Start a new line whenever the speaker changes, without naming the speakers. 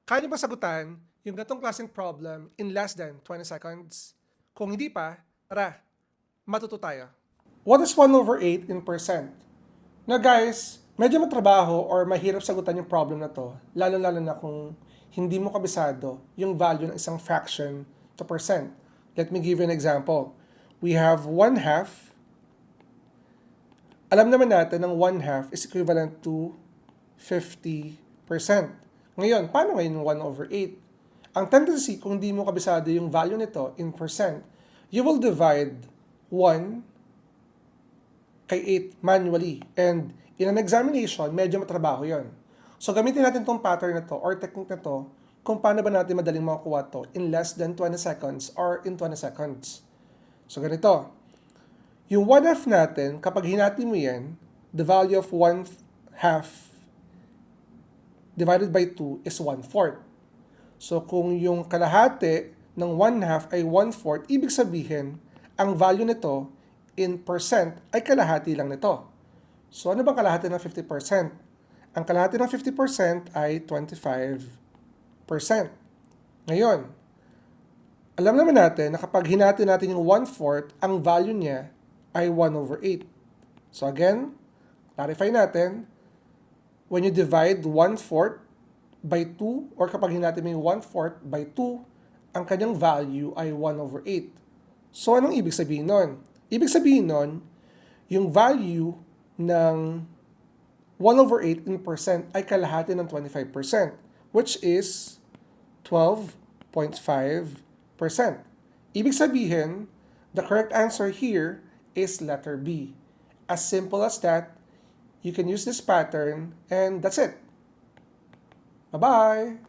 Kaya niyo ba sagutan yung ganitong klaseng problem in less than 20 seconds? Kung hindi pa, tara, matuto tayo. What is 1/8 in percent? Na guys, medyo matrabaho or mahirap sagutan yung problem na to, lalo-lalo na kung hindi mo kabisado yung value ng isang fraction to percent. Let me give you an example. We have 1/2. Alam naman natin ng 1/2 is equivalent to 50%. Ngayon, paano ngayon yung 1/8? Ang tendency, kung hindi mo kabisado yung value nito in percent, you will divide 1 kay 8 manually. And in an examination, medyo matrabaho yon. So gamitin natin tong pattern na to or technique na to kung paano ba natin madaling makukuha to in less than 20 seconds or in 20 seconds. So ganito. Yung 1/2 natin, kapag hinati mo yan, the value of 1/2 divided by 2 is 1/4. So kung yung kalahati ng 1/2 ay 1/4, ibig sabihin, ang value nito in percent ay kalahati lang nito. So ano bang kalahati ng 50%? Ang kalahati ng 50% ay 25%. Ngayon, alam naman natin na kapag hinati natin yung 1/4, ang value niya ay 1/8. So again, clarify natin, when you divide 1/4 by 2, or kapag hinati mo yung 1/4 by 2, ang kanyang value ay 1/8. So anong ibig sabihin nun? Ibig sabihin nun, yung value ng 1/8 in percent ay kalahati ng 25%, which is 12.5%. Ibig sabihin, the correct answer here is letter B. As simple as that, you can use this pattern and that's it. Bye-bye!